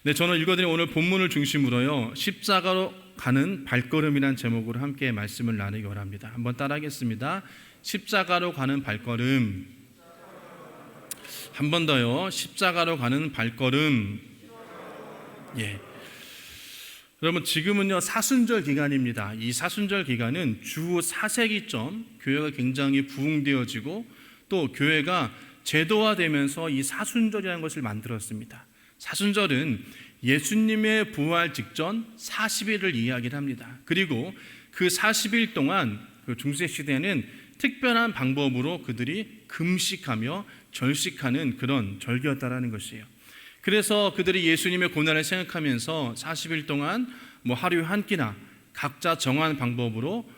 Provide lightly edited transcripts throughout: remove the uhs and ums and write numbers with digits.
네, 저는 읽어드린 오늘 본문을 중심으로요, 십자가로 가는 발걸음이란 제목으로 함께 말씀을 나누기 원합니다. 한번 따라하겠습니다. 십자가로 가는 발걸음. 한 번 더요. 십자가로 가는 발걸음. 예. 여러분, 지금은요 사순절 기간입니다. 이 사순절 기간은 주 4세기쯤 교회가 굉장히 부흥되어지고 또 교회가 제도화되면서 이 사순절이라는 것을 만들었습니다. 사순절은 예수님의 부활 직전 40일을 이야기를 합니다. 그리고 그 40일 동안 그 중세시대에는 특별한 방법으로 그들이 금식하며 절식하는 그런 절기였다라는 것이에요. 그래서 그들이 예수님의 고난을 생각하면서 40일 동안 하루에 한 끼나 각자 정한 방법으로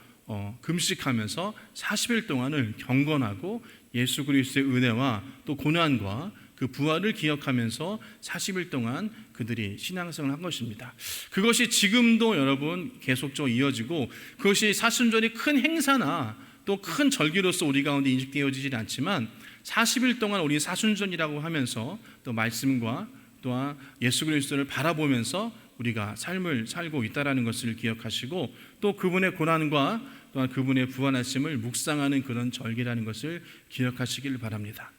금식하면서 40일 동안을 경건하고 예수 그리스도의 은혜와 또 고난과 그 부활을 기억하면서 40일 동안 그들이 신앙생활을 한 것입니다. 그것이 지금도 여러분 계속적으로 이어지고, 그것이 사순절이 큰 행사나 또 큰 절기로서 우리 가운데 인식되어지지 않지만 40일 동안 우리 사순절이라고 하면서 또 말씀과 또한 예수 그리스도를 바라보면서 우리가 삶을 살고 있다는 것을 기억하시고, 또 그분의 고난과 또한 그분의 부활하심을 묵상하는 그런 절기라는 것을 기억하시길 바랍니다.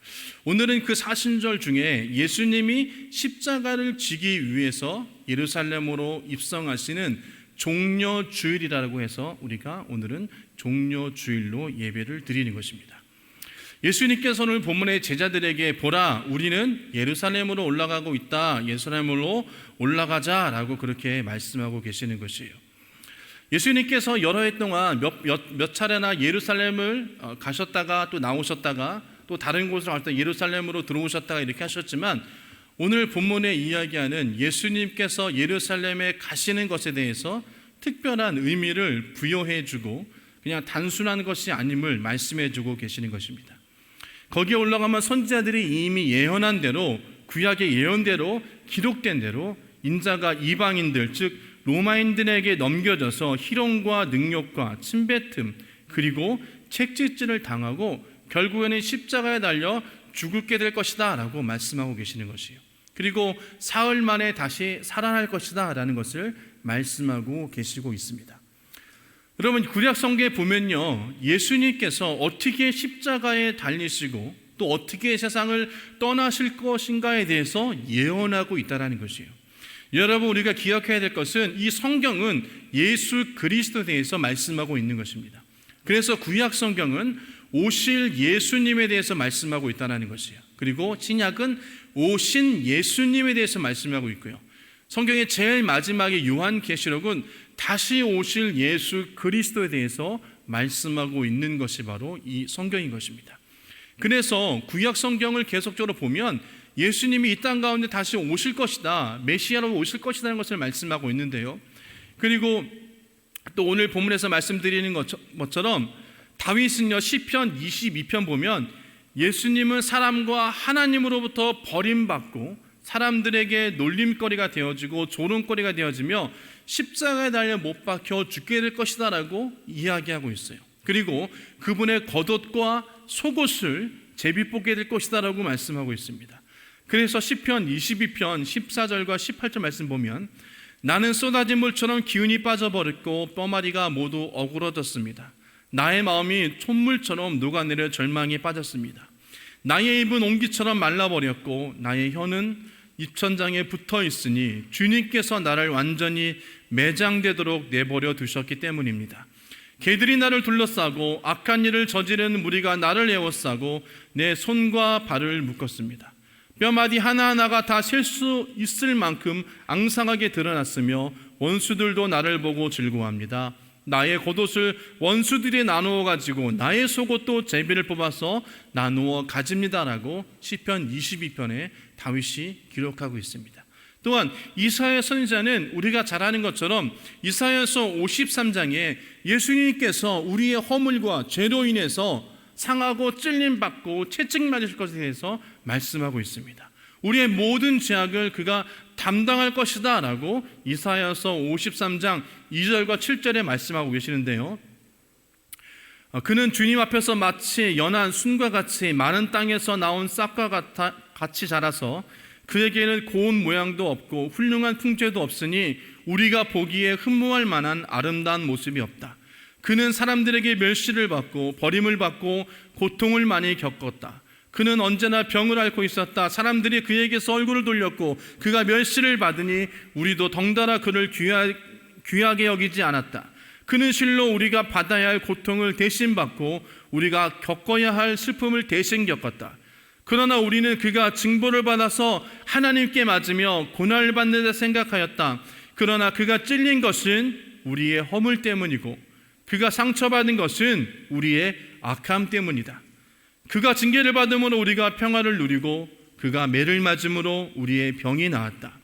오늘은 그 사순절 중에 예수님이 십자가를 지기 위해서 예루살렘으로 입성하시는 종려주일이라고 해서 우리가 오늘은 종려주일로 예배를 드리는 것입니다. 예수님께서는 본문의 제자들에게 보라, 우리는 예루살렘으로 올라가고 있다, 예루살렘으로 올라가자라고 그렇게 말씀하고 계시는 것이에요. 예수님께서 여러 해 동안 몇 차례나 예루살렘을 가셨다가 또 나오셨다가 또 다른 곳으로 갈 때 예루살렘으로 들어오셨다가 이렇게 하셨지만, 오늘 본문에 이야기하는 예수님께서 예루살렘에 가시는 것에 대해서 특별한 의미를 부여해주고 그냥 단순한 것이 아님을 말씀해주고 계시는 것입니다. 거기에 올라가면 선지자들이 이미 예언한 대로, 구약의 예언대로 기록된 대로 인자가 이방인들 즉 로마인들에게 넘겨져서 희롱과 능욕과 침뱉음 그리고 책짓질을 당하고 결국에는 십자가에 달려 죽게 될 것이다 라고 말씀하고 계시는 것이에요. 그리고 사흘 만에 다시 살아날 것이다 라는 것을 말씀하고 계시고 있습니다. 여러분, 구약 성경에 보면요, 예수님께서 어떻게 십자가에 달리시고 또 어떻게 세상을 떠나실 것인가에 대해서 예언하고 있다는 것이에요. 여러분, 우리가 기억해야 될 것은 이 성경은 예수 그리스도에 대해서 말씀하고 있는 것입니다. 그래서 구약 성경은 오실 예수님에 대해서 말씀하고 있다는 것이에요. 그리고 신약은 오신 예수님에 대해서 말씀하고 있고요. 성경의 제일 마지막에 요한계시록은 다시 오실 예수 그리스도에 대해서 말씀하고 있는 것이 바로 이 성경인 것입니다. 그래서 구약 성경을 계속적으로 보면 예수님이 이 땅 가운데 다시 오실 것이다, 메시아로 오실 것이라는 것을 말씀하고 있는데요. 그리고 또 오늘 본문에서 말씀드리는 것처럼 다윗은요, 시편 22편 보면 예수님은 사람과 하나님으로부터 버림받고 사람들에게 놀림거리가 되어지고 조롱거리가 되어지며 십자가에 달려 못 박혀 죽게 될 것이다 라고 이야기하고 있어요. 그리고 그분의 겉옷과 속옷을 제비뽑게 될 것이다 라고 말씀하고 있습니다. 그래서 시편 22편 14절과 18절 말씀 보면 나는 쏟아진 물처럼 기운이 빠져버렸고 뼈마디가 모두 어그러졌습니다. 나의 마음이 촛물처럼 녹아내려 절망에 빠졌습니다. 나의 입은 옹기처럼 말라버렸고 나의 혀는 입천장에 붙어 있으니 주님께서 나를 완전히 매장되도록 내버려 두셨기 때문입니다. 개들이 나를 둘러싸고 악한 일을 저지르는 무리가 나를 에워싸고 내 손과 발을 묶었습니다. 뼈마디 하나하나가 다 셀 수 있을 만큼 앙상하게 드러났으며 원수들도 나를 보고 즐거워합니다. 나의 겉옷을 원수들이 나누어 가지고 나의 속옷도 제비를 뽑아서 나누어 가집니다 라고 시편 22편에 다윗이 기록하고 있습니다. 또한 이사야 선지자는 우리가 잘 아는 것처럼 이사야서 53장에 예수님께서 우리의 허물과 죄로 인해서 상하고 찔림받고 채찍맞으실 것에 대해서 말씀하고 있습니다. 우리의 모든 죄악을 그가 담당할 것이다 라고 이사야서 53장 2절과 7절에 말씀하고 계시는데요, 그는 주님 앞에서 마치 연한 순과 같이 마른 땅에서 나온 싹과 같이 자라서 그에게는 고운 모양도 없고 훌륭한 풍채도 없으니 우리가 보기에 흠모할 만한 아름다운 모습이 없다. 그는 사람들에게 멸시를 받고 버림을 받고 고통을 많이 겪었다. 그는 언제나 병을 앓고 있었다. 사람들이 그에게서 얼굴을 돌렸고 그가 멸시를 받으니 우리도 덩달아 그를 귀하게 여기지 않았다. 그는 실로 우리가 받아야 할 고통을 대신 받고 우리가 겪어야 할 슬픔을 대신 겪었다. 그러나 우리는 그가 징벌을 받아서 하나님께 맞으며 고난을 받는 데 생각하였다. 그러나 그가 찔린 것은 우리의 허물 때문이고 그가 상처받은 것은 우리의 악함 때문이다. 그가 징계를 받음으로 우리가 평화를 누리고 그가 매를 맞음으로 우리의 병이 나았다.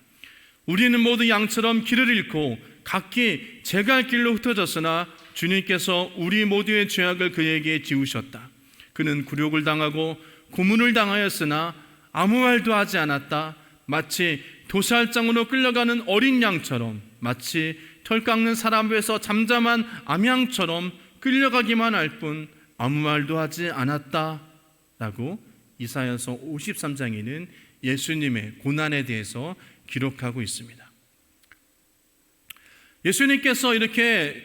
우리는 모두 양처럼 길을 잃고 각기 제갈 길로 흩어졌으나 주님께서 우리 모두의 죄악을 그에게 지우셨다. 그는 굴욕을 당하고 고문을 당하였으나 아무 말도 하지 않았다. 마치 도살장으로 끌려가는 어린 양처럼, 마치 털 깎는 사람 앞에서 잠잠한 암양처럼 끌려가기만 할 뿐 아무 말도 하지 않았다 라고 이사야서 53장에는 예수님의 고난에 대해서 기록하고 있습니다. 예수님께서 이렇게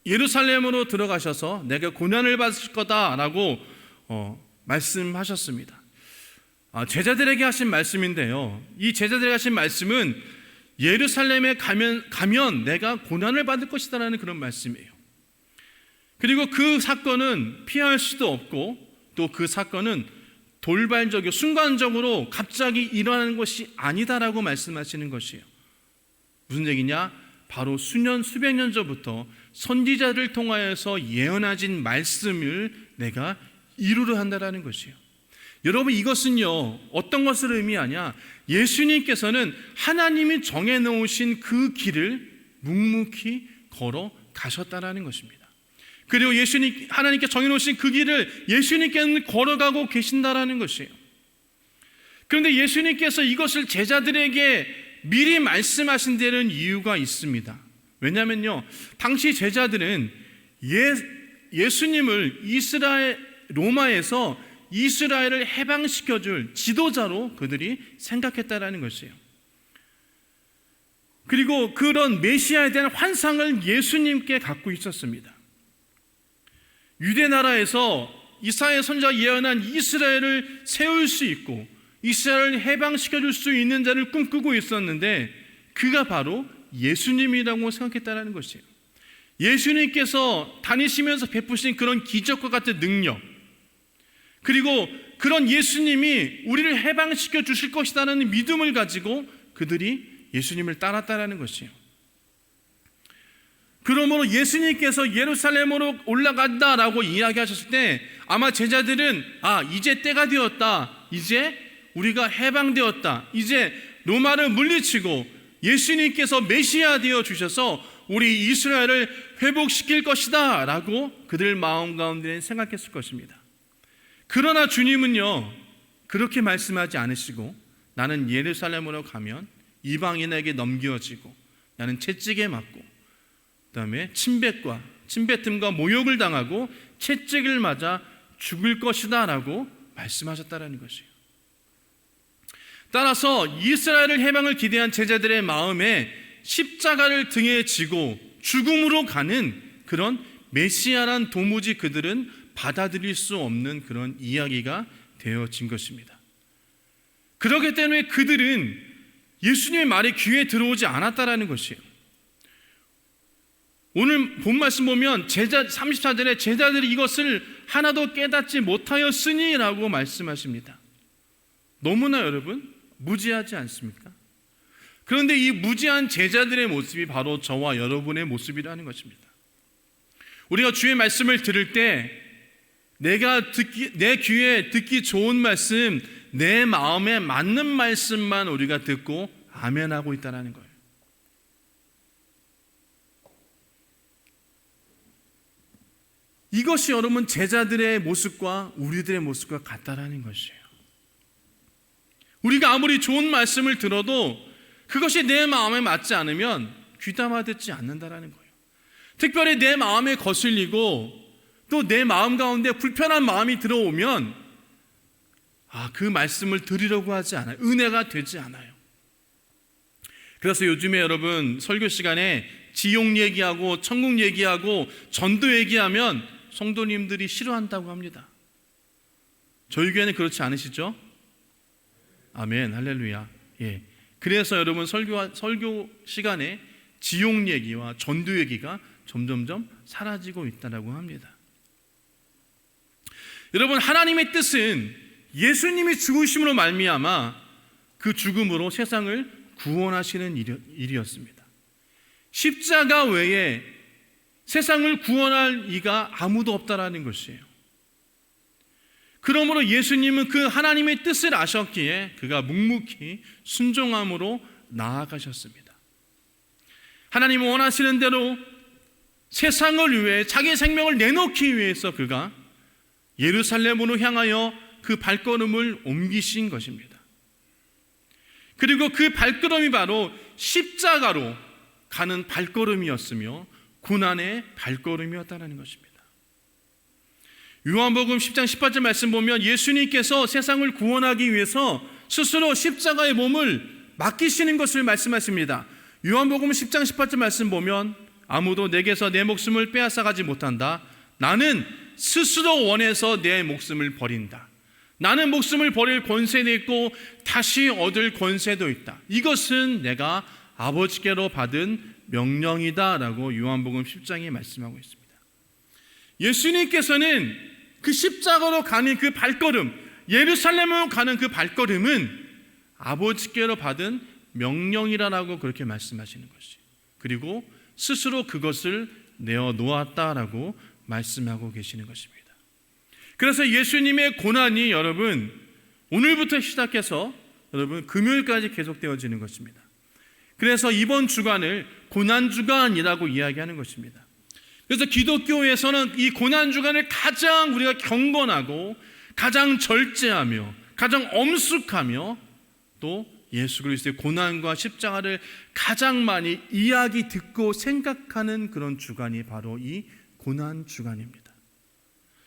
예루살렘으로 들어가셔서 내가 고난을 받을 거다라고 말씀하셨습니다. 제자들에게 하신 말씀인데요, 이 제자들에게 하신 말씀은 예루살렘에 가면 내가 고난을 받을 것이다라는 그런 말씀이에요. 그리고 그 사건은 피할 수도 없고 또 그 사건은 돌발적이고 순간적으로 갑자기 일어나는 것이 아니다라고 말씀하시는 것이에요. 무슨 얘기냐? 바로 수백 년 전부터 선지자를 통하여서 예언하신 말씀을 내가 이루려 한다라는 것이에요. 여러분, 이것은요 어떤 것을 의미하냐? 예수님께서는 하나님이 정해놓으신 그 길을 묵묵히 걸어 가셨다라는 것입니다. 그리고 하나님께 정해놓으신 그 길을 예수님께는 걸어가고 계신다라는 것이에요. 그런데 예수님께서 이것을 제자들에게 미리 말씀하신 데는 이유가 있습니다. 왜냐하면요, 당시 제자들은 예수님을 로마에서 이스라엘을 해방시켜줄 지도자로 그들이 생각했다라는 것이에요. 그리고 그런 메시아에 대한 환상을 예수님께 갖고 있었습니다. 유대 나라에서 이사야 선지자가 예언한 이스라엘을 세울 수 있고 이스라엘을 해방시켜줄 수 있는 자를 꿈꾸고 있었는데 그가 바로 예수님이라고 생각했다는 것이에요. 예수님께서 다니시면서 베푸신 그런 기적과 같은 능력, 그리고 그런 예수님이 우리를 해방시켜 주실 것이라는 믿음을 가지고 그들이 예수님을 따랐다는 것이에요. 그러므로 예수님께서 예루살렘으로 올라간다라고 이야기하셨을 때 아마 제자들은 이제 때가 되었다, 이제 우리가 해방되었다, 이제 로마를 물리치고 예수님께서 메시아 되어 주셔서 우리 이스라엘을 회복시킬 것이다 라고 그들 마음 가운데 생각했을 것입니다. 그러나 주님은요 그렇게 말씀하지 않으시고 나는 예루살렘으로 가면 이방인에게 넘겨지고 나는 채찍에 맞고 그다음에 침뱉음과 모욕을 당하고 채찍을 맞아 죽을 것이다 라고 말씀하셨다는 것이에요. 따라서 이스라엘을 해방을 기대한 제자들의 마음에 십자가를 등에 지고 죽음으로 가는 그런 메시아란 도무지 그들은 받아들일 수 없는 그런 이야기가 되어진 것입니다. 그렇기 때문에 그들은 예수님의 말이 귀에 들어오지 않았다라는 것이에요. 오늘 본 말씀 보면 34절에 제자들이 이것을 하나도 깨닫지 못하였으니 라고 말씀하십니다. 너무나 여러분 무지하지 않습니까? 그런데 이 무지한 제자들의 모습이 바로 저와 여러분의 모습이라는 것입니다. 우리가 주의 말씀을 들을 때 내 귀에 듣기 좋은 말씀, 내 마음에 맞는 말씀만 우리가 듣고 아멘하고 있다는 거예요. 이것이 여러분 제자들의 모습과 우리들의 모습과 같다라는 것이에요. 우리가 아무리 좋은 말씀을 들어도 그것이 내 마음에 맞지 않으면 귀담아 듣지 않는다라는 거예요. 특별히 내 마음에 거슬리고 또 내 마음 가운데 불편한 마음이 들어오면 그 말씀을 들으려고 하지 않아요. 은혜가 되지 않아요. 그래서 요즘에 여러분 설교 시간에 지옥 얘기하고 천국 얘기하고 전도 얘기하면 성도님들이 싫어한다고 합니다. 저희 교회는 그렇지 않으시죠? 아멘, 할렐루야. 예. 그래서 여러분 설교 시간에 지옥 얘기와 전도 얘기가 점점점 사라지고 있다고 합니다. 여러분, 하나님의 뜻은 예수님이 죽으심으로 말미암아 그 죽음으로 세상을 구원하시는 일이었습니다. 십자가 외에 세상을 구원할 이가 아무도 없다라는 것이에요. 그러므로 예수님은 그 하나님의 뜻을 아셨기에 그가 묵묵히 순종함으로 나아가셨습니다. 하나님은 원하시는 대로 세상을 위해 자기 생명을 내놓기 위해서 그가 예루살렘으로 향하여 그 발걸음을 옮기신 것입니다. 그리고 그 발걸음이 바로 십자가로 가는 발걸음이었으며 고난의 발걸음이었다는 것입니다. 요한복음 10장 18절 말씀 보면 예수님께서 세상을 구원하기 위해서 스스로 십자가의 몸을 맡기시는 것을 말씀하십니다. 요한복음 10장 18절 말씀 보면 아무도 내게서 내 목숨을 빼앗아가지 못한다. 나는 스스로 원해서 내 목숨을 버린다. 나는 목숨을 버릴 권세도 있고 다시 얻을 권세도 있다. 이것은 내가 아버지께로 받은 명령이다 라고 요한복음 10장에 말씀하고 있습니다. 예수님께서는 그 십자가로 가는 그 발걸음, 예루살렘으로 가는 그 발걸음은 아버지께로 받은 명령이라고 그렇게 말씀하시는 것이, 그리고 스스로 그것을 내어놓았다라고 말씀하고 계시는 것입니다. 그래서 예수님의 고난이 여러분 오늘부터 시작해서 여러분 금요일까지 계속되어지는 것입니다. 그래서 이번 주간을 고난주간이라고 이야기하는 것입니다. 그래서 기독교에서는 이 고난주간을 가장 우리가 경건하고 가장 절제하며 가장 엄숙하며 또 예수 그리스도의 고난과 십자가를 가장 많이 이야기 듣고 생각하는 그런 주간이 바로 이 고난주간입니다.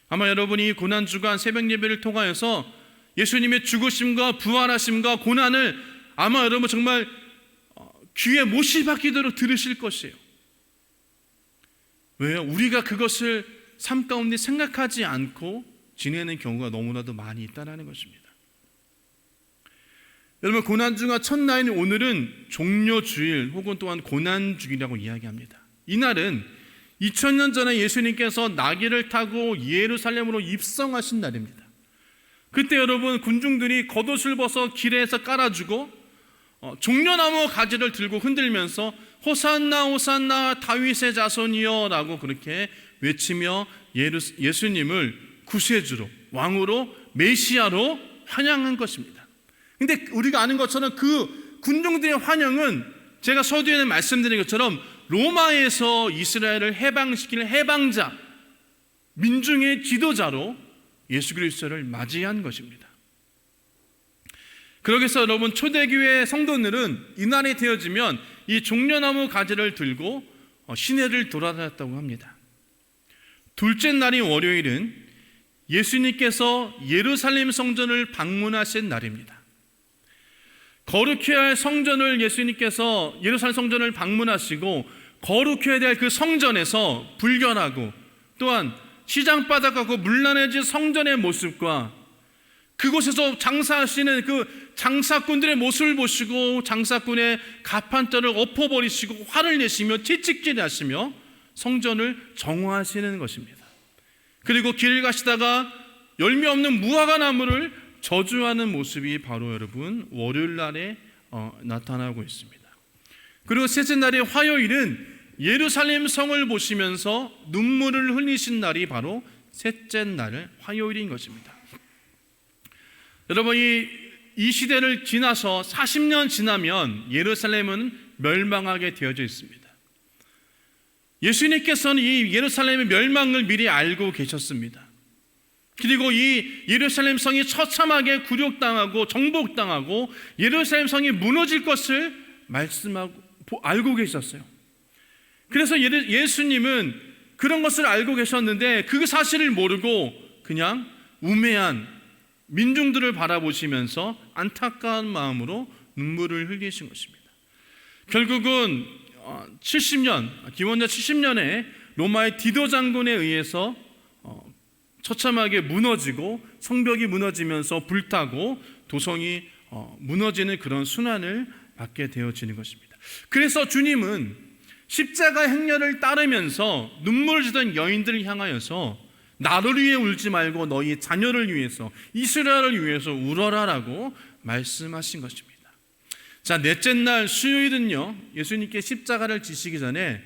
아마 여러분이 고난주간 새벽 예배를 통하여서 예수님의 죽으심과 부활하심과 고난을 아마 여러분 정말 귀에 못이 박히도록 들으실 것이에요. 왜요? 우리가 그것을 삶 가운데 생각하지 않고 지내는 경우가 너무나도 많이 있다는 것입니다. 여러분, 고난주간 첫날인 오늘은 종료주일 혹은 또한 고난주일이라고 이야기합니다. 이날은 2000년 전에 예수님께서 나귀를 타고 예루살렘으로 입성하신 날입니다. 그때 여러분 군중들이 겉옷을 벗어 길에서 깔아주고 종려나무 가지를 들고 흔들면서 호산나 호산나 다윗의 자손이여 라고 그렇게 외치며 예수님을 구세주로, 왕으로, 메시아로 환영한 것입니다. 근데 우리가 아는 것처럼 그 군중들의 환영은 제가 서두에는 말씀드린 것처럼 로마에서 이스라엘을 해방시킬 해방자, 민중의 지도자로 예수 그리스도를 맞이한 것입니다. 그러기 위해서 여러분 초대교회 성도들은 이날이 되어지면 이 종려나무 가지를 들고 시내를 돌아다녔다고 합니다. 둘째 날인 월요일은 예수님께서 예루살렘 성전을 방문하신 날입니다. 거룩해야 할 성전을 예수님께서 예루살렘 성전을 방문하시고 거룩해야 될 그 성전에서 불결하고 또한 시장바닥하고 물란해진 성전의 모습과 그곳에서 장사하시는 그 장사꾼들의 모습을 보시고 장사꾼의 가판자를 엎어버리시고 화를 내시며 채찍질하시며 성전을 정화하시는 것입니다. 그리고 길을 가시다가 열매 없는 무화과 나무를 저주하는 모습이 바로 여러분 월요일 날에 나타나고 있습니다. 그리고 셋째 날의 화요일은 예루살렘 성을 보시면서 눈물을 흘리신 날이 바로 셋째 날 화요일인 것입니다. 여러분 이 시대를 지나서 40년 지나면 예루살렘은 멸망하게 되어져 있습니다. 예수님께서는 이 예루살렘의 멸망을 미리 알고 계셨습니다. 그리고 이 예루살렘 성이 처참하게 굴욕당하고 정복당하고 예루살렘 성이 무너질 것을 말씀하고 알고 계셨어요. 그래서 예수님은 그런 것을 알고 계셨는데 그 사실을 모르고 그냥 우매한 민중들을 바라보시면서 안타까운 마음으로 눈물을 흘리신 것입니다. 결국은 70년, 기원전 70년에 로마의 디도 장군에 의해서 처참하게 무너지고 성벽이 무너지면서 불타고 도성이 무너지는 그런 순환을 받게 되어지는 것입니다. 그래서 주님은 십자가 행렬을 따르면서 눈물을 지던 여인들을 향하여서 나를 위해 울지 말고 너희 자녀를 위해서, 이스라엘을 위해서 울어라라고 말씀하신 것입니다. 자, 넷째 날 수요일은요, 예수님께 십자가를 지시기 전에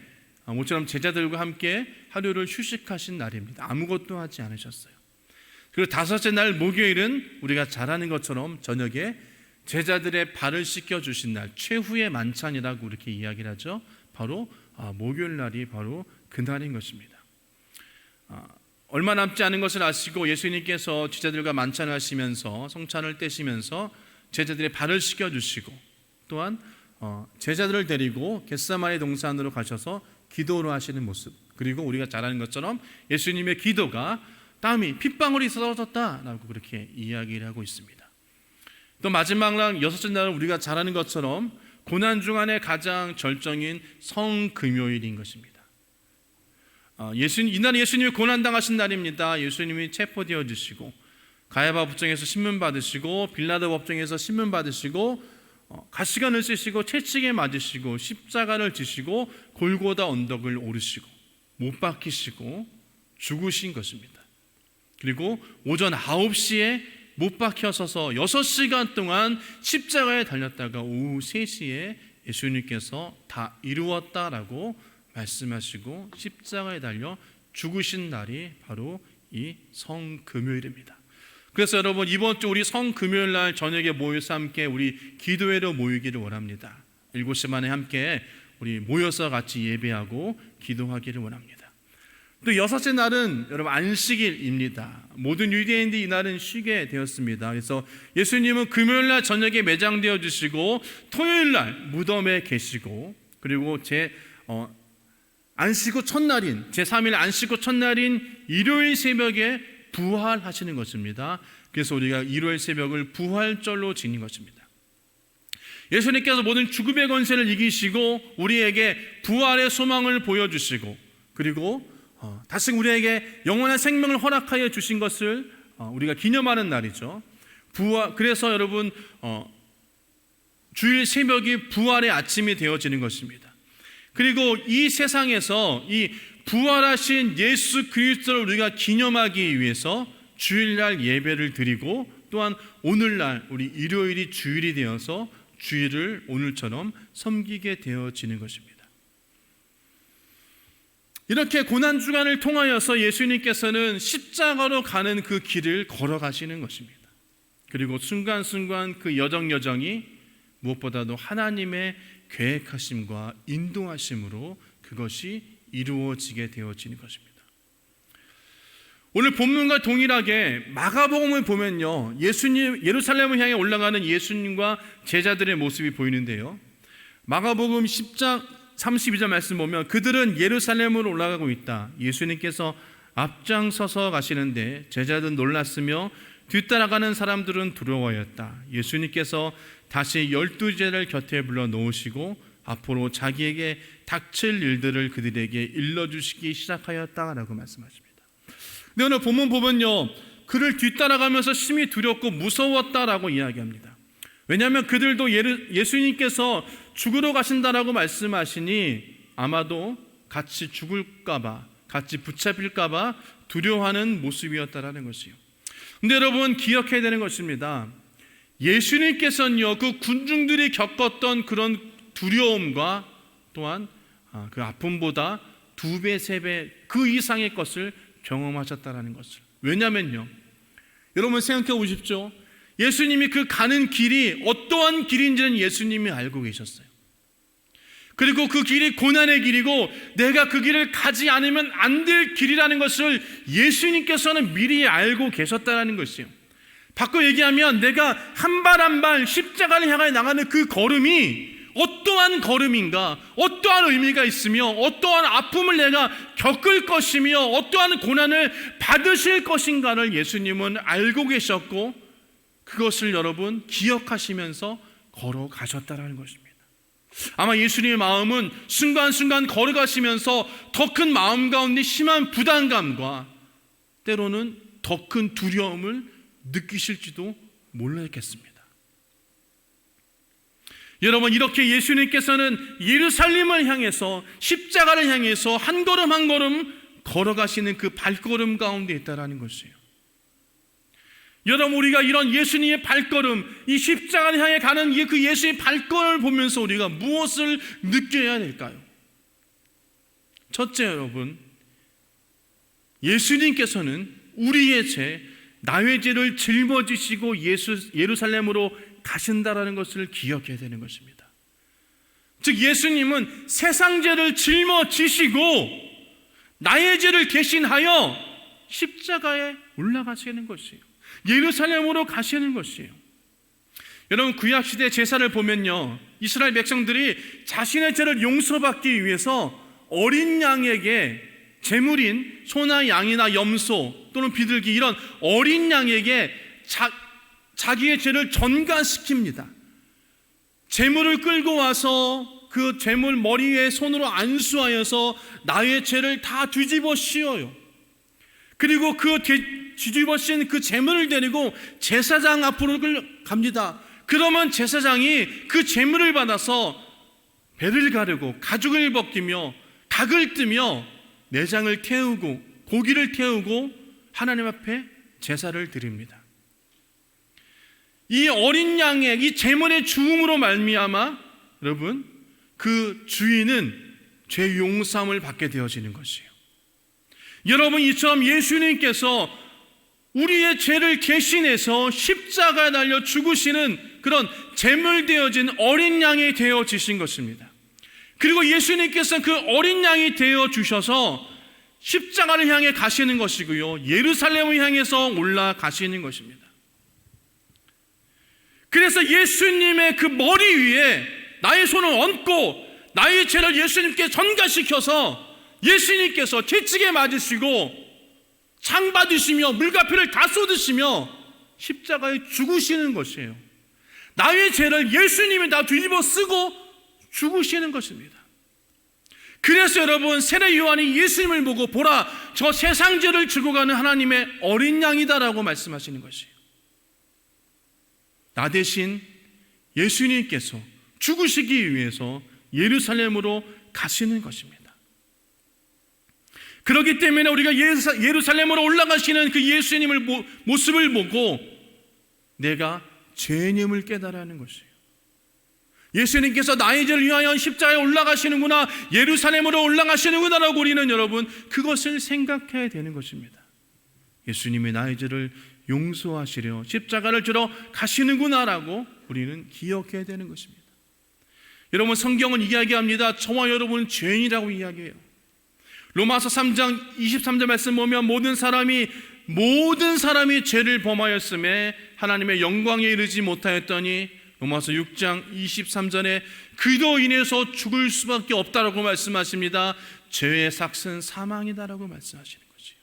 모처럼 제자들과 함께 하루를 휴식하신 날입니다. 아무것도 하지 않으셨어요. 그리고 다섯째 날 목요일은 우리가 잘 아는 것처럼 저녁에 제자들의 발을 씻겨주신 날, 최후의 만찬이라고 이렇게 이야기를 하죠. 바로 목요일 날이 바로 그날인 것입니다. 얼마 남지 않은 것을 아시고 예수님께서 제자들과 만찬을 하시면서 성찬을 떼시면서 제자들의 발을 씻겨주시고, 또한 제자들을 데리고 겟세마네 동산으로 가셔서 기도를 하시는 모습, 그리고 우리가 잘 아는 것처럼 예수님의 기도가 땀이 핏방울이 떨어졌다라고 그렇게 이야기를 하고 있습니다. 또 마지막 날 여섯째 날은 우리가 잘 아는 것처럼 고난 중간에 가장 절정인 성금요일인 것입니다. 이날이 예수님이 고난당하신 날입니다. 예수님이 체포되어지시고 가야바 법정에서 신문 받으시고 빌라도 법정에서 신문 받으시고 가시관을 쓰시고 채찍에 맞으시고 십자가를 지시고 골고다 언덕을 오르시고 못 박히시고 죽으신 것입니다. 그리고 오전 9시에 못 박혀서서 6시간 동안 십자가에 달렸다가 오후 3시에 예수님께서 다 이루었다라고 말씀하시고 십자가에 달려 죽으신 날이 바로 이 성금요일입니다. 그래서 여러분, 이번 주 우리 성금요일 날 저녁에 모여서 함께 우리 기도회로 모이기를 원합니다. 7시 반에 함께 우리 모여서 같이 예배하고 기도하기를 원합니다. 또 여섯째 날은 여러분 안식일입니다. 모든 유대인들이 이 날은 쉬게 되었습니다. 그래서 예수님은 금요일 날 저녁에 매장되어 주시고 토요일 날 무덤에 계시고, 그리고 안식 후 첫날인 제3일 안식 후 첫날인 일요일 새벽에 부활하시는 것입니다. 그래서 우리가 일요일 새벽을 부활절로 지닌 것입니다. 예수님께서 모든 죽음의 권세를 이기시고 우리에게 부활의 소망을 보여주시고, 그리고 다시 우리에게 영원한 생명을 허락하여 주신 것을 우리가 기념하는 날이죠. 그래서 여러분, 주일 새벽이 부활의 아침이 되어지는 것입니다. 그리고 이 세상에서 이 부활하신 예수 그리스도를 우리가 기념하기 위해서 주일날 예배를 드리고, 또한 오늘날 우리 일요일이 주일이 되어서 주일을 오늘처럼 섬기게 되어지는 것입니다. 이렇게 고난주간을 통하여서 예수님께서는 십자가로 가는 그 길을 걸어가시는 것입니다. 그리고 순간순간 그 여정이 무엇보다도 하나님의 계획하심과 인도하심으로 그것이 이루어지게 되어지는 것입니다. 오늘 본문과 동일하게 마가복음을 보면요, 예수님 예루살렘을 향해 올라가는 예수님과 제자들의 모습이 보이는데요, 마가복음 10장 32절 말씀 보면 그들은 예루살렘으로 올라가고 있다. 예수님께서 앞장서서 가시는데 제자들은 놀랐으며 뒤따라가는 사람들은 두려워하였다. 예수님께서 다시 12제자를 곁에 불러 놓으시고 앞으로 자기에게 닥칠 일들을 그들에게 일러주시기 시작하였다라고 말씀하십니다. 근데 오늘 본문 보면요, 그를 뒤따라가면서 심히 두렵고 무서웠다라고 이야기합니다. 왜냐하면 그들도 예수님께서 죽으러 가신다라고 말씀하시니 아마도 같이 죽을까봐, 같이 붙잡힐까봐 두려워하는 모습이었다라는 것이요. 근데 여러분, 기억해야 되는 것입니다. 예수님께서는요, 그 군중들이 겪었던 그런 두려움과 또한 그 아픔보다 2배, 3배 그 이상의 것을 경험하셨다라는 것을. 왜냐면요, 여러분 생각해 보십시오. 예수님이 그 가는 길이 어떠한 길인지는 예수님이 알고 계셨어요. 그리고 그 길이 고난의 길이고 내가 그 길을 가지 않으면 안 될 길이라는 것을 예수님께서는 미리 알고 계셨다는 것이에요. 바꿔 얘기하면 내가 한 발 한 발 십자가를 향해 나가는 그 걸음이 어떠한 걸음인가, 어떠한 의미가 있으며 어떠한 아픔을 내가 겪을 것이며 어떠한 고난을 받으실 것인가를 예수님은 알고 계셨고, 그것을 여러분 기억하시면서 걸어가셨다라는 것입니다. 아마 예수님의 마음은 순간순간 걸어가시면서 더 큰 마음 가운데 심한 부담감과 때로는 더 큰 두려움을 느끼실지도 몰랐겠습니다. 여러분, 이렇게 예수님께서는 예루살렘을 향해서, 십자가를 향해서 한 걸음 한 걸음 걸어가시는 그 발걸음 가운데 있다라는 것이에요. 여러분, 우리가 이런 예수님의 발걸음, 이 십자가를 향해 가는 그 예수의 발걸음을 보면서 우리가 무엇을 느껴야 될까요? 첫째, 여러분, 예수님께서는 우리의 죄, 나의 죄를 짊어지시고 예루살렘으로 가신다라는 것을 기억해야 되는 것입니다. 즉, 예수님은 세상 죄를 짊어지시고 나의 죄를 대신하여 십자가에 올라가시는 것이에요. 예루살렘으로 가시는 것이에요. 여러분, 구약시대 제사를 보면요, 이스라엘 백성들이 자신의 죄를 용서받기 위해서 어린 양에게, 제물인 소나 양이나 염소 또는 비둘기, 이런 어린 양에게 자기의 죄를 전가시킵니다. 제물을 끌고 와서 그 제물 머리 위에 손으로 안수하여서 나의 죄를 다 뒤집어 씌워요. 그리고 그 뒤집어 씌운 그 제물을 데리고 제사장 앞으로 갑니다. 그러면 제사장이 그 제물을 받아서 배를 가르고 가죽을 벗기며 닭을 뜨며 내장을 태우고 고기를 태우고 하나님 앞에 제사를 드립니다. 이 어린 양의 이 제물의 주음으로 말미암아 여러분, 그 주인은 죄 용서함을 받게 되어지는 것이에요. 여러분, 이처럼 예수님께서 우리의 죄를 대신해서 십자가에 달려 죽으시는 그런 제물되어진 어린 양이 되어지신 것입니다. 그리고 예수님께서 그 어린 양이 되어주셔서 십자가를 향해 가시는 것이고요, 예루살렘을 향해서 올라가시는 것입니다. 그래서 예수님의 그 머리 위에 나의 손을 얹고 나의 죄를 예수님께 전가시켜서 예수님께서 채찍에 맞으시고 상 받으시며 물가피를 다 쏟으시며 십자가에 죽으시는 것이에요. 나의 죄를 예수님이 다 뒤집어 쓰고 죽으시는 것입니다. 그래서 여러분, 세례 요한이 예수님을 보고 보라, 저 세상 죄를 지고 가는 하나님의 어린 양이다라고 말씀하시는 것이에요. 나 대신 예수님께서 죽으시기 위해서 예루살렘으로 가시는 것입니다. 그렇기 때문에 우리가 예루살렘으로 올라가시는 그 예수님을 모습을 보고 내가 죄인임을 깨달아야 하는 것이에요. 예수님께서 나의 죄를 위하여 십자가에 올라가시는구나, 예루살렘으로 올라가시는구나 라고 우리는 여러분 그것을 생각해야 되는 것입니다. 예수님이 나의 죄를 용서하시려 십자가를 지러 가시는구나 라고 우리는 기억해야 되는 것입니다. 여러분, 성경은 이야기합니다. 저와 여러분은 죄인이라고 이야기해요. 로마서 3장 23절 말씀 보면 모든 사람이 죄를 범하였음에 하나님의 영광에 이르지 못하였더니, 로마서 6장 23절에 그로 인해서 죽을 수밖에 없다라고 말씀하십니다. 죄의 삭은 사망이다라고 말씀하시는 거죠.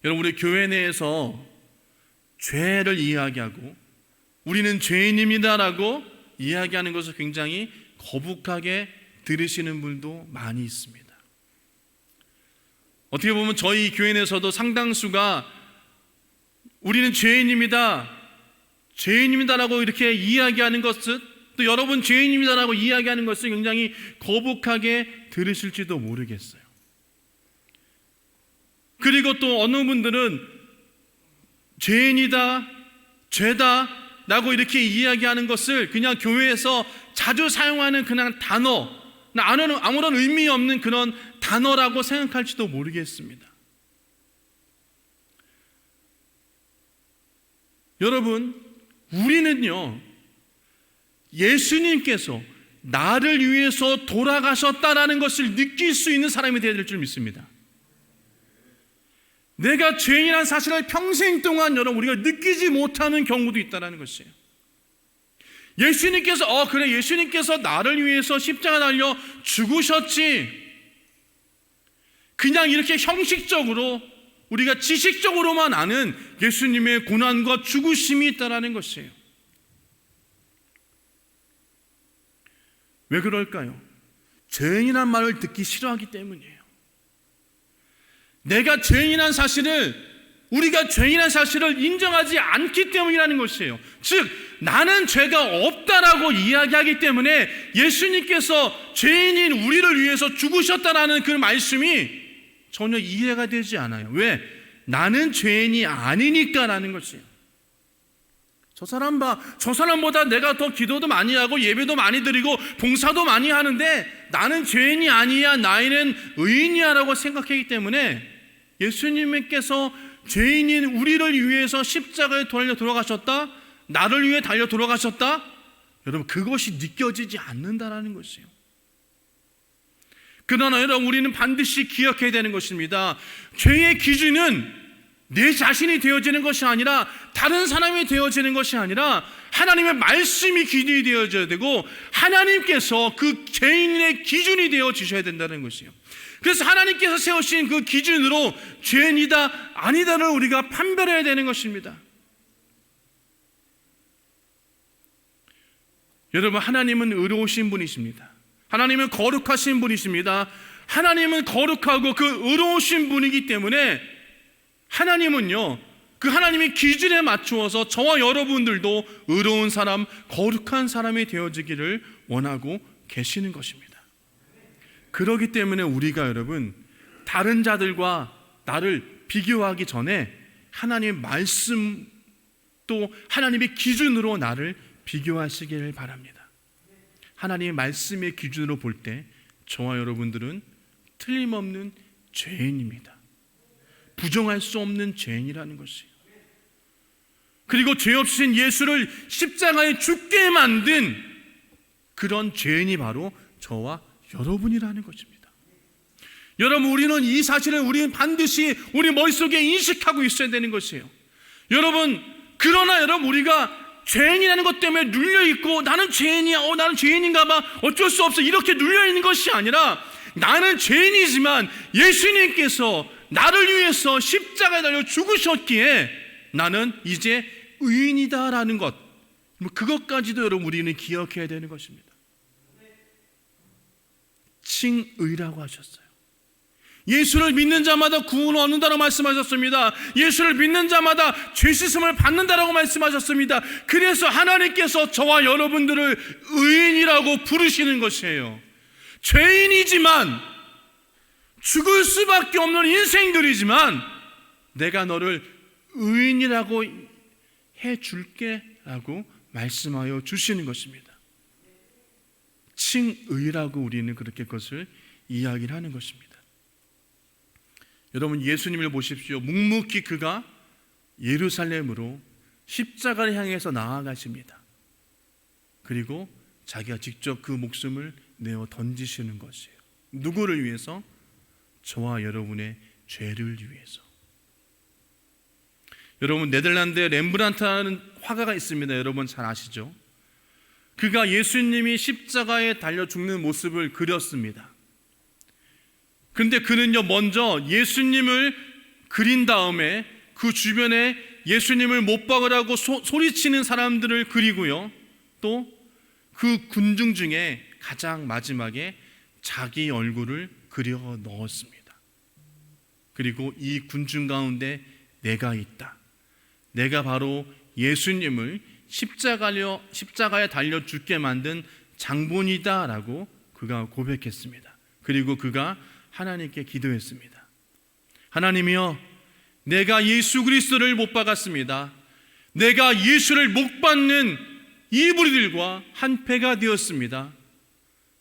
여러분, 우리 교회 내에서 죄를 이야기하고 우리는 죄인입니다라고 이야기하는 것을 굉장히 거북하게 들으시는 분도 많이 있습니다. 어떻게 보면 저희 교회 내에서도 상당수가 우리는 죄인입니다라고 이렇게 이야기하는 것은, 또 여러분 죄인입니다라고 이야기하는 것을 굉장히 거북하게 들으실지도 모르겠어요. 그리고 또 어느 분들은 죄인이다, 죄다 라고 이렇게 이야기하는 것을 그냥 교회에서 자주 사용하는 그냥 단어, 아무런 의미 없는 그런 단어라고 생각할지도 모르겠습니다. 여러분, 우리는요, 예수님께서 나를 위해서 돌아가셨다라는 것을 느낄 수 있는 사람이 되어야 될 줄 믿습니다. 내가 죄인이라는 사실을 평생 동안 여러분 우리가 느끼지 못하는 경우도 있다는 것이에요. 예수님께서 그래, 예수님께서 나를 위해서 십자가 달려 죽으셨지, 그냥 이렇게 형식적으로 우리가 지식적으로만 아는 예수님의 고난과 죽으심이 있다는 것이에요. 왜 그럴까요? 죄인이란 말을 듣기 싫어하기 때문이에요. 내가 죄인이란 사실을, 우리가 죄인이란 사실을 인정하지 않기 때문이라는 것이에요. 즉 나는 죄가 없다라고 이야기하기 때문에 예수님께서 죄인인 우리를 위해서 죽으셨다라는 그 말씀이 전혀 이해가 되지 않아요. 왜? 나는 죄인이 아니니까라는 것이에요. 저 사람보다 내가 더 기도도 많이 하고 예배도 많이 드리고 봉사도 많이 하는데 나는 죄인이 아니야, 나는 의인이야 라고 생각하기 때문에 예수님께서 죄인인 우리를 위해서 십자가에 달려 돌아가셨다, 나를 위해 달려 돌아가셨다, 여러분 그것이 느껴지지 않는다라는 것이에요. 그러나 여러분 우리는 반드시 기억해야 되는 것입니다. 죄의 기준은 내 자신이 되어지는 것이 아니라 다른 사람이 되어지는 것이 아니라 하나님의 말씀이 기준이 되어져야 되고 하나님께서 그 죄인의 기준이 되어지셔야 된다는 것이에요. 그래서 하나님께서 세우신 그 기준으로 죄인이다 아니다를 우리가 판별해야 되는 것입니다. 여러분 하나님은 의로우신 분이십니다. 하나님은 거룩하신 분이십니다. 하나님은 거룩하고 그 의로우신 분이기 때문에 하나님은요, 그 하나님의 기준에 맞추어서 저와 여러분들도 의로운 사람, 거룩한 사람이 되어지기를 원하고 계시는 것입니다. 그렇기 때문에 우리가 여러분 다른 자들과 나를 비교하기 전에 하나님의 말씀 또 하나님의 기준으로 나를 비교하시기를 바랍니다. 하나님의 말씀의 기준으로 볼 때 저와 여러분들은 틀림없는 죄인입니다. 부정할 수 없는 죄인이라는 것이에요. 그리고 죄 없으신 예수를 십자가에 죽게 만든 그런 죄인이 바로 저와 여러분이라는 것입니다. 여러분 우리는 이 사실을 우리는 반드시 우리 머릿속에 인식하고 있어야 되는 것이에요. 여러분 그러나 여러분 우리가 죄인이라는 것 때문에 눌려있고 나는 죄인이야, 나는 죄인인가 봐, 어쩔 수 없어 이렇게 눌려있는 것이 아니라 나는 죄인이지만 예수님께서 나를 위해서 십자가에 달려 죽으셨기에 나는 이제 의인이다라는 것, 그것까지도 여러분 우리는 기억해야 되는 것입니다. 칭의라고 하셨어요. 예수를 믿는 자마다 구원을 얻는다고 말씀하셨습니다. 예수를 믿는 자마다 죄 씻음을 받는다라고 말씀하셨습니다. 그래서 하나님께서 저와 여러분들을 의인이라고 부르시는 것이에요. 죄인이지만 죽을 수밖에 없는 인생들이지만 내가 너를 의인이라고 해줄게 라고 말씀하여 주시는 것입니다. 칭의라고 우리는 그렇게 그것을 이야기를 하는 것입니다. 여러분 예수님을 보십시오. 묵묵히 그가 예루살렘으로 십자가를 향해서 나아가십니다. 그리고 자기가 직접 그 목숨을 내어 던지시는 것이에요. 누구를 위해서? 저와 여러분의 죄를 위해서. 여러분 네덜란드에 렘브란트라는 화가가 있습니다. 여러분 잘 아시죠? 그가 예수님이 십자가에 달려 죽는 모습을 그렸습니다. 근데 그는요 먼저 예수님을 그린 다음에 그 주변에 예수님을 못 박으라고 소리치는 사람들을 그리고요, 또 그 군중 중에 가장 마지막에 자기 얼굴을 그려 넣었습니다. 그리고 이 군중 가운데 내가 있다, 내가 바로 예수님을 십자가에 달려 죽게 만든 장본이다 라고 그가 고백했습니다. 그리고 그가 하나님께 기도했습니다. 하나님이여, 내가 예수 그리스도를 못 박았습니다. 내가 예수를 못 박는 이 무리들과 한패가 되었습니다.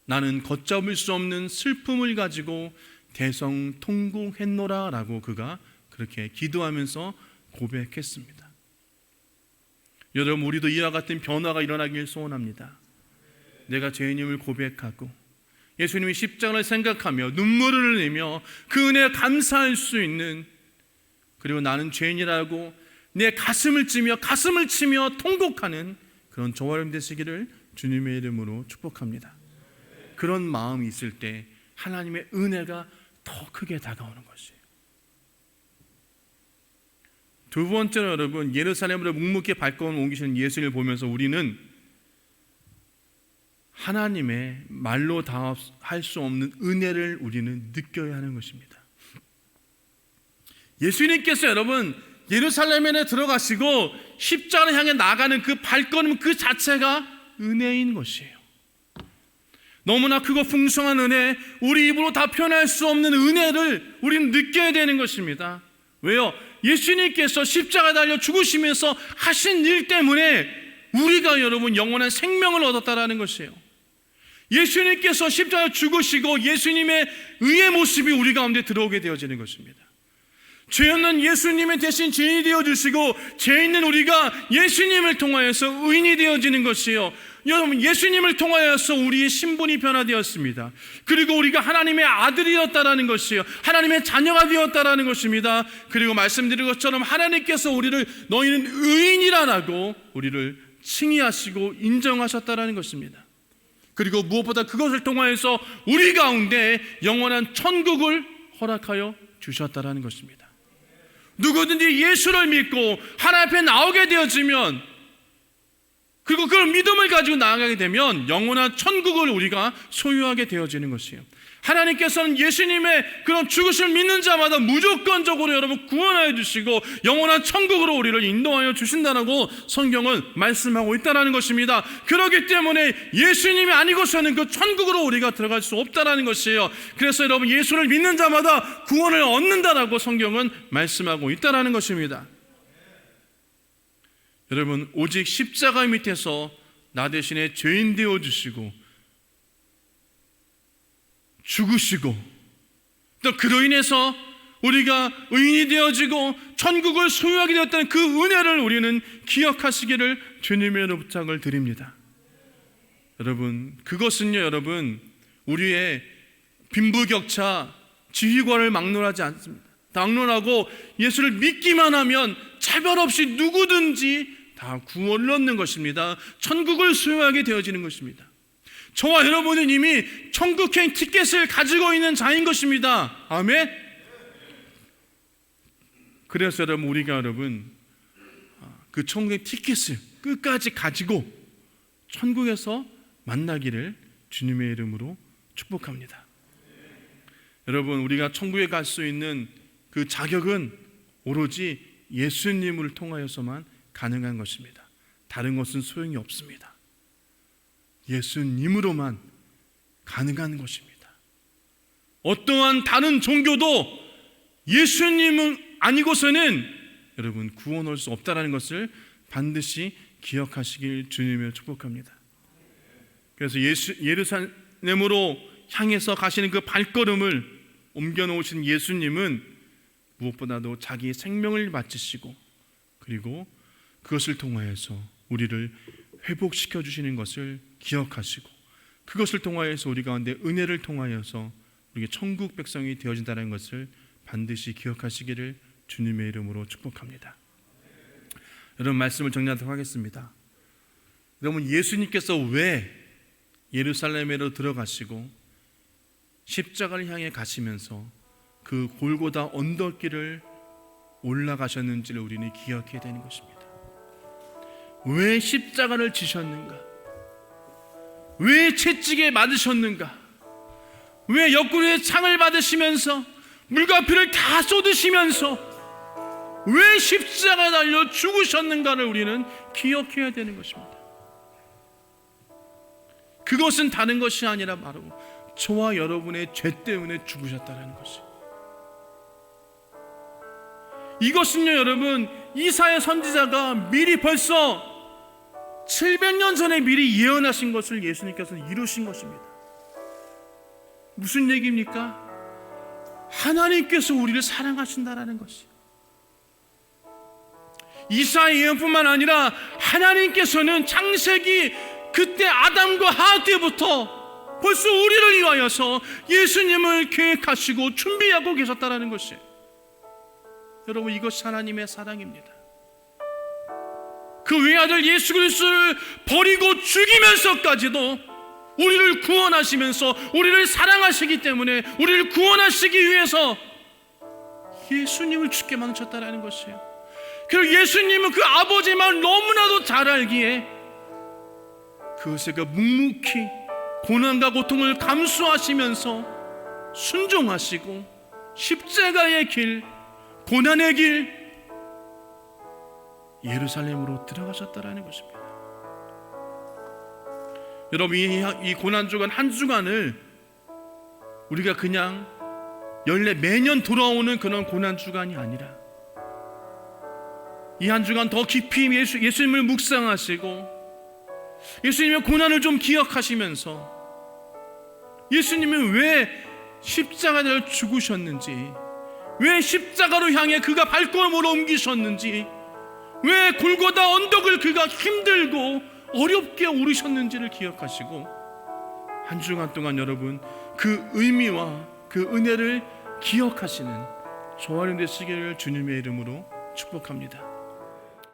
나는 걷잡을 수 없는 슬픔을 가지고 대성통곡했노라 라고 그가 그렇게 기도하면서 고백했습니다. 여러분 우리도 이와 같은 변화가 일어나길 소원합니다. 내가 죄인임을 고백하고 예수님이 십자가를 생각하며 눈물을 흘리며 그 은혜에 감사할 수 있는, 그리고 나는 죄인이라고 내 가슴을 치며 통곡하는 그런 저와 여러분 되시기를 주님의 이름으로 축복합니다. 그런 마음이 있을 때 하나님의 은혜가 더 크게 다가오는 것이에요. 두 번째로 여러분, 예루살렘으로 묵묵히 발걸음 옮기시는 예수님을 보면서 우리는 하나님의 말로 다 할 수 없는 은혜를 우리는 느껴야 하는 것입니다. 예수님께서 여러분 예루살렘에 들어가시고 십자가를 향해 나가는 그 발걸음 그 자체가 은혜인 것이에요. 너무나 크고 풍성한 은혜, 우리 입으로 다 표현할 수 없는 은혜를 우리는 느껴야 되는 것입니다. 왜요? 예수님께서 십자가에 달려 죽으시면서 하신 일 때문에 우리가 여러분 영원한 생명을 얻었다라는 것이에요. 예수님께서 십자가에 죽으시고 예수님의 의의 모습이 우리 가운데 들어오게 되어지는 것입니다. 죄 없는 예수님의 대신 죄인이 되어주시고 죄 있는 우리가 예수님을 통하여서 의인이 되어지는 것이에요. 여러분 예수님을 통하여서 우리의 신분이 변화되었습니다. 그리고 우리가 하나님의 아들이었다라는 것이에요. 하나님의 자녀가 되었다라는 것입니다. 그리고 말씀드린 것처럼 하나님께서 우리를 너희는 의인이라고 우리를 칭의하시고 인정하셨다라는 것입니다. 그리고 무엇보다 그것을 통하여서 우리 가운데 영원한 천국을 허락하여 주셨다라는 것입니다. 누구든지 예수를 믿고 하나님 앞에 나오게 되어지면, 그리고 그걸 믿음을 가지고 나아가게 되면 영원한 천국을 우리가 소유하게 되어지는 것이에요. 하나님께서는 예수님의 그런 죽으심을 믿는 자마다 무조건적으로 여러분 구원하여 주시고 영원한 천국으로 우리를 인도하여 주신다라고 성경은 말씀하고 있다는 것입니다. 그렇기 때문에 예수님이 아니고서는 그 천국으로 우리가 들어갈 수 없다는 것이에요. 그래서 여러분 예수를 믿는 자마다 구원을 얻는다라고 성경은 말씀하고 있다는 것입니다. 여러분 오직 십자가 밑에서 나 대신에 죄인 되어 주시고 죽으시고 또 그로 인해서 우리가 의인이 되어지고 천국을 소유하게 되었다는 그 은혜를 우리는 기억하시기를 주님의 부탁을 드립니다. 여러분 그것은요 여러분 우리의 빈부격차 지위권을 막론하지 않습니다. 막론하고 예수를 믿기만 하면 차별 없이 누구든지 다 구원을 얻는 것입니다. 천국을 소유하게 되어지는 것입니다. 저와 여러분은 이미 천국행 티켓을 가지고 있는 자인 것입니다. 아멘. 그래서 여러분 우리가 여러분 그 천국의 티켓을 끝까지 가지고 천국에서 만나기를 주님의 이름으로 축복합니다. 여러분 우리가 천국에 갈 수 있는 그 자격은 오로지 예수님을 통하여서만 가능한 것입니다. 다른 것은 소용이 없습니다. 예수님으로만 가능한 것입니다. 어떠한 다른 종교도 예수님은 아니고서는 여러분 구원할 수 없다는 것을 반드시 기억하시길 주님을 축복합니다. 그래서 예루살렘으로 향해서 가시는 그 발걸음을 옮겨놓으신 예수님은 무엇보다도 자기의 생명을 바치시고 그리고 그것을 통하여서 우리를 회복시켜 주시는 것을 기억하시고 그것을 통하여서 우리 가운데 은혜를 통하여서 우리가 천국 백성이 되어진다는 것을 반드시 기억하시기를 주님의 이름으로 축복합니다. 여러분 말씀을 정리하도록 하겠습니다. 여러분 예수님께서 왜 예루살렘으로 들어가시고 십자가를 향해 가시면서 그 골고다 언덕길을 올라가셨는지를 우리는 기억해야 되는 것입니다. 왜 십자가를 지셨는가? 왜 채찍에 맞으셨는가? 왜 옆구리에 창을 받으시면서 물과 피를 다 쏟으시면서 왜 십자가에 달려 죽으셨는가를 우리는 기억해야 되는 것입니다. 그것은 다른 것이 아니라 바로 저와 여러분의 죄 때문에 죽으셨다는 것입니다. 이것은요 여러분 이사야 선지자가 미리 벌써 700년 전에 미리 예언하신 것을 예수님께서는 이루신 것입니다. 무슨 얘기입니까? 하나님께서 우리를 사랑하신다라는 것이에요. 이사야 예언뿐만 아니라 하나님께서는 창세기 그때 아담과 하와 때부터 벌써 우리를 위하여서 예수님을 계획하시고 준비하고 계셨다라는 것이에요. 여러분 이것이 하나님의 사랑입니다. 그 외아들 예수 그리스도를 버리고 죽이면서까지도 우리를 구원하시면서 우리를 사랑하시기 때문에 우리를 구원하시기 위해서 예수님을 죽게 망쳤다라는 것이에요. 그리고 예수님은 그 아버지의 마음을 너무나도 잘 알기에 그것에 묵묵히 고난과 고통을 감수하시면서 순종하시고 십자가의 길, 고난의 길, 예루살렘으로 들어가셨다라는 것입니다. 여러분, 이 고난주간 한 주간을 우리가 그냥 매년 돌아오는 그런 고난주간이 아니라 이 한 주간 더 깊이 예수님을 묵상하시고 예수님의 고난을 좀 기억하시면서 예수님은 왜 십자가를 죽으셨는지, 왜 십자가로 향해 그가 발걸음으로 옮기셨는지, 왜 골고다 언덕을 그가 힘들고 어렵게 오르셨는지를 기억하시고 한 주간 동안 여러분 그 의미와 그 은혜를 기억하시는 저와 여러분 되시기를 주님의 이름으로 축복합니다.